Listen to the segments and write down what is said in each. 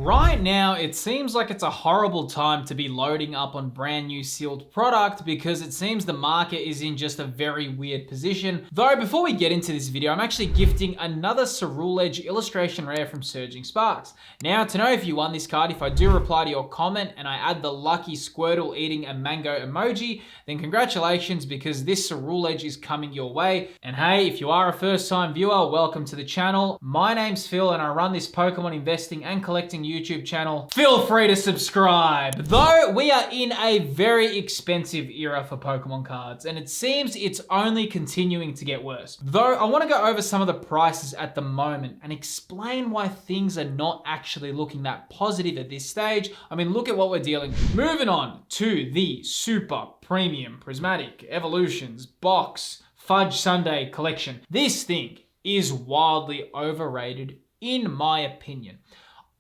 right now, it seems like it's a horrible time to be loading up on brand new sealed product because it seems the market is in just a very weird position. Though before we get into this video, I'm actually gifting another Cerule Edge illustration rare from Surging Sparks. Now, to know if you won this card, if I do reply to your comment and I add the lucky Squirtle eating a mango emoji, then congratulations, because this Cerule Edge is coming your way. And hey, if you are a first time viewer, welcome to the channel. My name's Phil and I run this Pokemon investing and collecting YouTube channel. Feel free to subscribe. Though we are in a very expensive era for Pokemon cards, and it seems it's only continuing to get worse. Though I want to go over some of the prices at the moment and explain why things are not actually looking that positive at this stage. I mean, look at what we're dealing with. Moving on to the super premium Prismatic Evolutions box Fudge Sundae collection. This thing is wildly overrated in my opinion.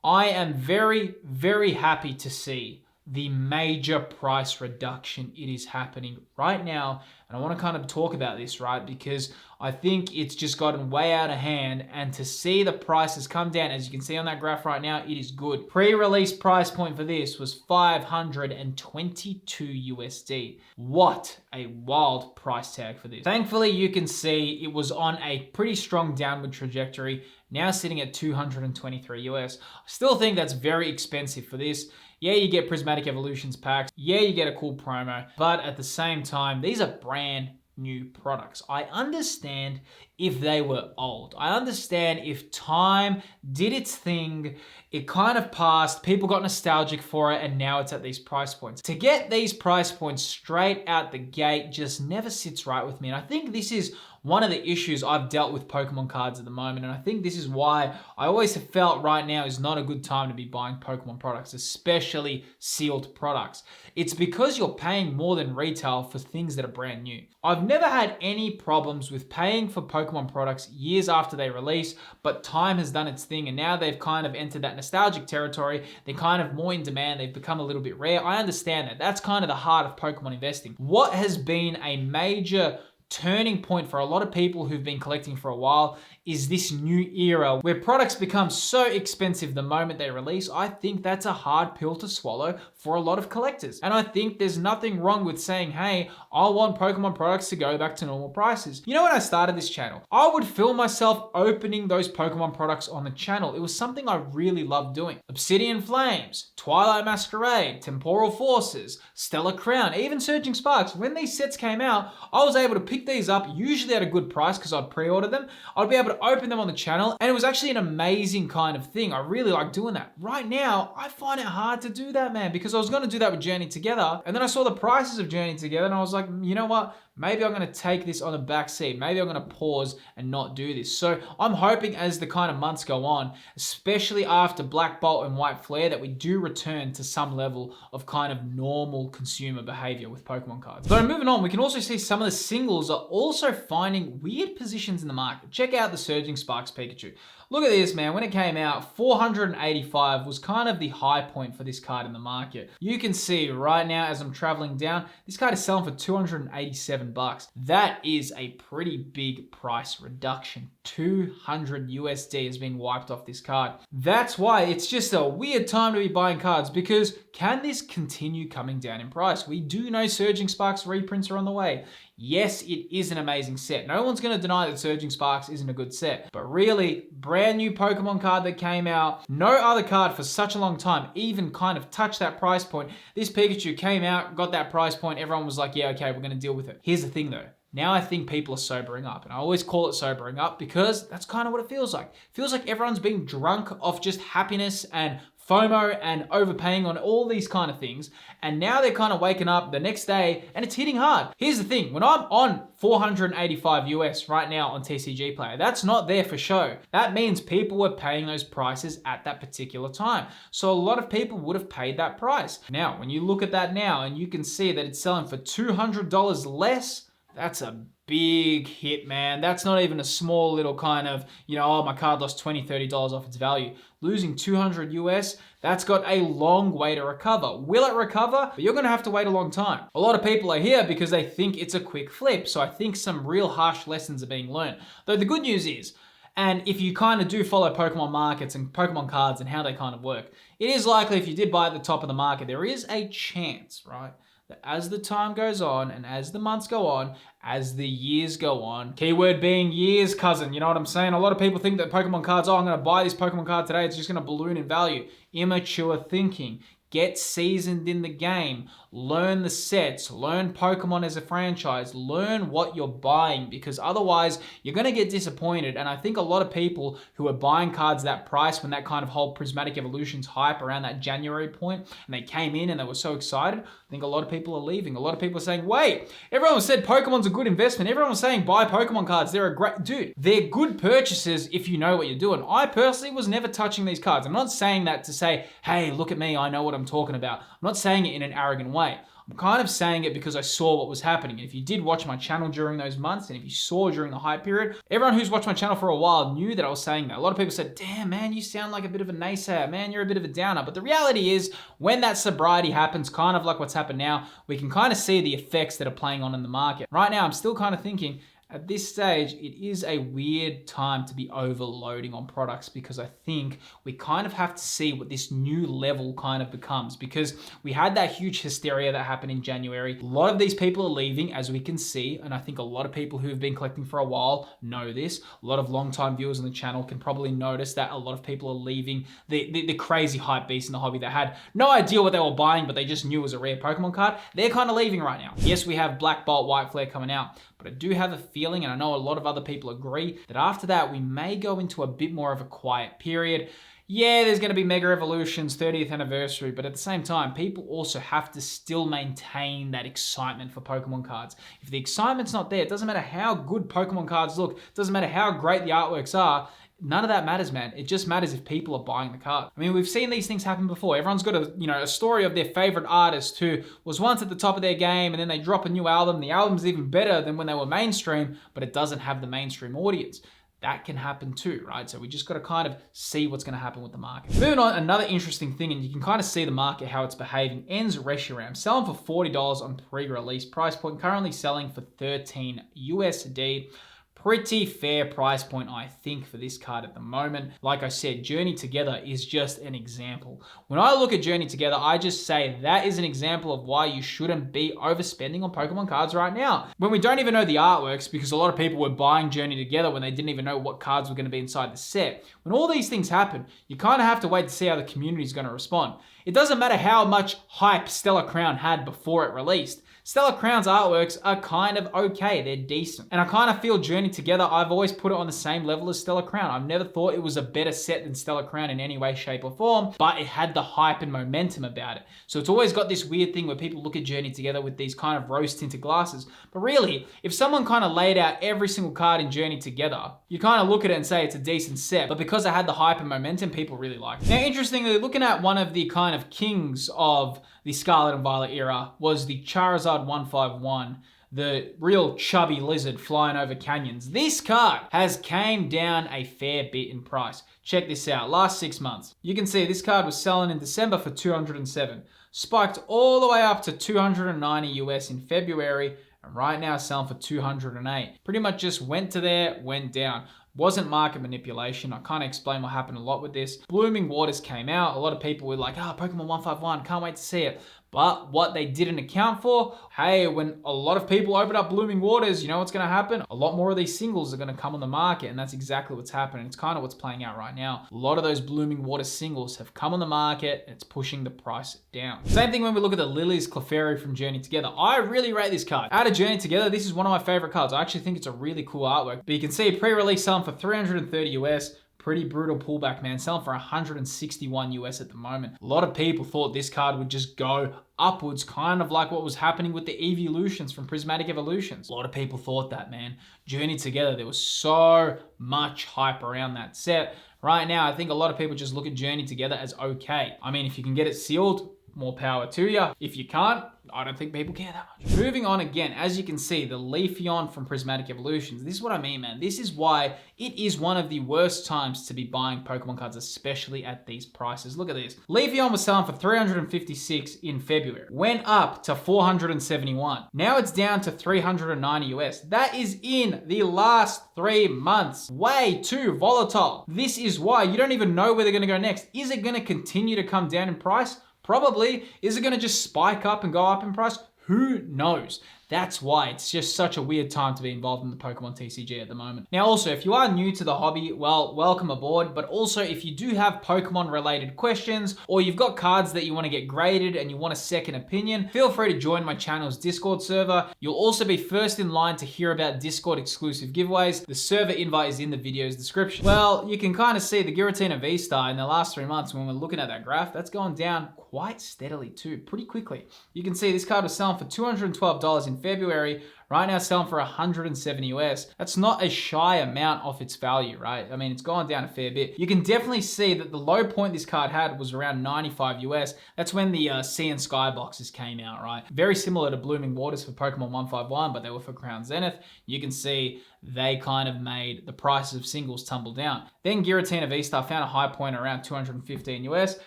I am very, very happy to see the major price reduction it is happening right now. And I want to kind of talk about this, right? Because I think it's just gotten way out of hand, and to see the prices come down, as you can see on that graph right now, it is good. Pre-release price point for this was 522 USD. What a wild price tag for this. Thankfully, you can see it was on a pretty strong downward trajectory, now sitting at 223 US. I still think that's very expensive for this. Yeah, you get Prismatic Evolutions packs. Yeah, you get a cool promo. But at the same time, these are brand new products. I understand if they were old. I understand if time did its thing, it kind of passed, people got nostalgic for it, and now it's at these price points. To get these price points straight out the gate just never sits right with me. And I think this is one of the issues I've dealt with Pokemon cards at the moment. And I think this is why I always have felt right now is not a good time to be buying Pokemon products, especially sealed products. It's because you're paying more than retail for things that are brand new. I've never had any problems with paying for Pokemon products years after they release, but time has done its thing, and now they've kind of entered that nostalgic territory. They're kind of more in demand. They've become a little bit rare. I understand that. That's kind of the heart of Pokemon investing. What has been a major turning point for a lot of people who've been collecting for a while is this new era where products become so expensive the moment they release. I think that's a hard pill to swallow for a lot of collectors. And I think there's nothing wrong with saying, hey, I want Pokemon products to go back to normal prices. You know, when I started this channel, I would film myself opening those Pokemon products on the channel. It was something I really loved doing. Obsidian Flames, Twilight Masquerade, Temporal Forces, Stellar Crown, even Surging Sparks. When these sets came out, I was able to pick these up, usually at a good price because I'd pre-order them. I'd be able to open them on the channel, and it was actually an amazing kind of thing. I really like doing that. Right now, I find it hard to do that, man, because I was going to do that with Journey Together, and then I saw the prices of Journey Together, and I was like, you know what? Maybe I'm going to take this on the back seat. Maybe I'm going to pause and not do this. So I'm hoping as the kind of months go on, especially after Black Bolt and White Flare, that we do return to some level of kind of normal consumer behavior with Pokemon cards. But moving on, we can also see some of the singles are also finding weird positions in the market. Check out the Surging Sparks Pikachu. Look at this, man. When it came out, 485 was kind of the high point for this card in the market. You can see right now as I'm traveling down, this card is selling for 287 bucks. That is a pretty big price reduction. 200 USD has been wiped off this card. That's why it's just a weird time to be buying cards, because can this continue coming down in price? We do know Surging Sparks reprints are on the way. Yes, it is an amazing set. No one's going to deny that Surging Sparks isn't a good set. But really, brand new Pokemon card that came out, no other card for such a long time even kind of touched that price point. This Pikachu came out, got that price point. Everyone was like, yeah, okay, we're going to deal with it. Here's the thing though. Now I think people are sobering up, and I always call it sobering up because that's kind of what it feels like. It feels like everyone's being drunk off just happiness and FOMO and overpaying on all these kind of things. And now they're kind of waking up the next day and it's hitting hard. Here's the thing, when I'm on 485 US right now on TCG Player, that's not there for show. That means people were paying those prices at that particular time. So a lot of people would have paid that price. Now, when you look at that now and you can see that it's selling for $200 less, that's a big hit, man. That's not even a small little kind of, oh, my card lost $20, $30 off its value. Losing 200 US, that's got a long way to recover. Will it recover? But you're gonna have to wait a long time. A lot of people are here because they think it's a quick flip. So I think some real harsh lessons are being learned. Though the good news is, And if you kind of do follow Pokemon markets and Pokemon cards and how they kind of work, it is likely if you did buy at the top of the market, there is a chance, right, that as the time goes on and as the months go on, as the years go on, keyword being years, cousin, you know what I'm saying? A lot of people think that Pokemon cards, oh, I'm going to buy this Pokemon card today, it's just going to balloon in value. Immature thinking. Get seasoned in the game, learn the sets, learn Pokemon as a franchise, learn what you're buying, because otherwise you're going to get disappointed. And I think a lot of people who are buying cards that price when that kind of whole Prismatic Evolutions hype around that January point, and they came in and they were so excited, I think a lot of people are leaving. A lot of people are saying, wait, everyone said Pokemon's a good investment. Everyone was saying buy Pokemon cards. They're a great, dude, they're good purchases if you know what you're doing. I personally was never touching these cards. I'm not saying that to say, hey, look at me, I know what I'm talking about. I'm not saying it in an arrogant way. I'm kind of saying it because I saw what was happening. And if you did watch my channel during those months, and if you saw during the hype period, everyone who's watched my channel for a while knew that I was saying that. A lot of people said, damn, man, you sound like a bit of a naysayer. Man, you're a bit of a downer. But the reality is, when that sobriety happens, kind of like what's happened now, we can kind of see the effects that are playing on in the market. Right now, I'm still kind of thinking, at this stage, it is a weird time to be overloading on products, because I think we kind of have to see what this new level kind of becomes, because we had that huge hysteria that happened in January. A lot of these people are leaving, as we can see, and I think a lot of people who have been collecting for a while know this. A lot of long-time viewers on the channel can probably notice that a lot of people are leaving the crazy hype beast in the hobby that had no idea what they were buying, but they just knew it was a rare Pokemon card. They're kind of leaving right now. Yes, we have Black Bolt, White Flare coming out, but I do have a feeling, and I know a lot of other people agree, that after that, we may go into a bit more of a quiet period. Yeah, there's going to be Mega Evolutions, 30th anniversary, but at the same time, people also have to still maintain that excitement for Pokemon cards. If the excitement's not there, it doesn't matter how good Pokemon cards look, it doesn't matter how great the artworks are, none of that matters, man. It just matters if people are buying the card. I mean, we've seen these things happen before. Everyone's got a story of their favorite artist who was once at the top of their game, and then they drop a new album. The album's even better than when they were mainstream, but it doesn't have the mainstream audience. That can happen too, right? So we just got to kind of see what's going to happen with the market. Moving on, another interesting thing, and you can kind of see the market, how it's behaving. Ends Reshiram, selling for $40 on pre-release. Price point currently selling for 13 USD. Pretty fair price point, I think, for this card at the moment. Like I said, Journey Together is just an example. When I look at Journey Together, I just say that is an example of why you shouldn't be overspending on Pokemon cards right now. When we don't even know the artworks, because a lot of people were buying Journey Together when they didn't even know what cards were going to be inside the set. When all these things happen, you kind of have to wait to see how the community is going to respond. It doesn't matter how much hype Stellar Crown had before it released. Stellar Crown's artworks are kind of okay, they're decent. And I kind of feel Journey Together, I've always put it on the same level as Stellar Crown. I've never thought it was a better set than Stellar Crown in any way, shape or form, but it had the hype and momentum about it. So it's always got this weird thing where people look at Journey Together with these kind of rose tinted glasses. But really, if someone kind of laid out every single card in Journey Together, you kind of look at it and say it's a decent set, but because it had the hype and momentum, people really liked it. Now, interestingly, looking at one of the kind of kings of the Scarlet and Violet era was the Charizard 151, the real chubby lizard flying over canyons. This card has came down a fair bit in price. Check this out, last 6 months. You can see this card was selling in December for 207, spiked all the way up to 290 US in February, and right now selling for 208. Pretty much just went to there, went down. Wasn't market manipulation. I can't explain what happened a lot with this. Blooming Waters came out. A lot of people were like, Pokemon 151, can't wait to see it. But what they didn't account for, hey, when a lot of people open up Blooming Waters, you know what's going to happen? A lot more of these singles are going to come on the market, and that's exactly what's happening. It's kind of what's playing out right now. A lot of those Blooming Waters singles have come on the market, and it's pushing the price down. Same thing when we look at the Lillies Clefairy from Journey Together. I really rate this card. Out of Journey Together, this is one of my favorite cards. I actually think it's a really cool artwork. But you can see pre-release selling for 330 US. Pretty brutal pullback, man. Selling for 161 US at the moment. A lot of people thought this card would just go upwards, kind of like what was happening with the Evolutions from Prismatic Evolutions. A lot of people thought that, man. Journey Together, there was so much hype around that set. Right now, I think a lot of people just look at Journey Together as okay. I mean, if you can get it sealed, more power to you. If you can't, I don't think people care that much. Moving on again, as you can see, the Leafeon from Prismatic Evolutions. This is what I mean, man. This is why it is one of the worst times to be buying Pokemon cards, especially at these prices. Look at this. Leafeon was selling for $356 in February. Went up to $471. Now it's down to $390 US. That is in the last 3 months. Way too volatile. This is why you don't even know where they're going to go next. Is it going to continue to come down in price? Probably. Is it going to just spike up and go up in price? Who knows? That's why it's just such a weird time to be involved in the Pokemon TCG at the moment. Now also, if you are new to the hobby, well, welcome aboard. But also, if you do have Pokemon related questions, or you've got cards that you want to get graded and you want a second opinion, feel free to join my channel's Discord server. You'll also be first in line to hear about Discord exclusive giveaways. The server invite is in the video's description. Well, you can kind of see the Giratina VSTAR in the last 3 months when we're looking at that graph, that's gone down quite steadily too, pretty quickly. You can see this card was selling for $212 in February, right now selling for $170 US. That's not a shy amount off its value, right? I mean, it's gone down a fair bit. You can definitely see that the low point this card had was around 95 US. That's when the Sea and Sky boxes came out, right? Very similar to Blooming Waters for Pokemon 151, but they were for Crown Zenith. You can see they kind of made the prices of singles tumble down. Then Giratina VSTAR found a high point around 215 US,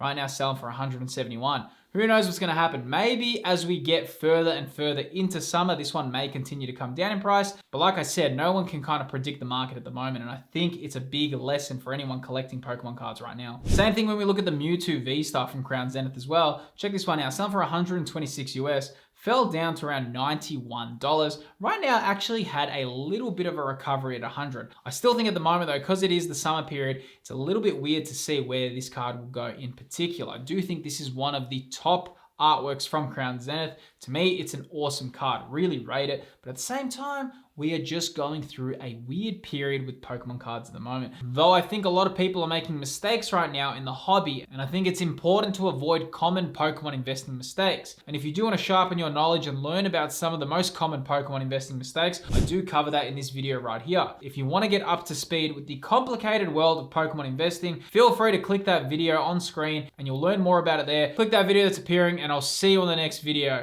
right now selling for 171. Who knows what's going to happen? Maybe as we get further and further into summer, this one may continue to come down in price. But like I said, no one can kind of predict the market at the moment. And I think it's a big lesson for anyone collecting Pokemon cards right now. Same thing when we look at the Mewtwo VSTAR from Crown Zenith as well. Check this one out. Selling for 126 US. Fell down to around $91. Right now, actually had a little bit of a recovery at 100. I still think at the moment though, because it is the summer period, it's a little bit weird to see where this card will go in particular. I do think this is one of the top artworks from Crown Zenith. To me, it's an awesome card. Really rate it. But at the same time, we are just going through a weird period with Pokemon cards at the moment. Though I think a lot of people are making mistakes right now in the hobby, and I think it's important to avoid common Pokemon investing mistakes. And if you do want to sharpen your knowledge and learn about some of the most common Pokemon investing mistakes, I do cover that in this video right here. If you want to get up to speed with the complicated world of Pokemon investing, feel free to click that video on screen and you'll learn more about it there. Click that video that's appearing and I'll see you on the next video.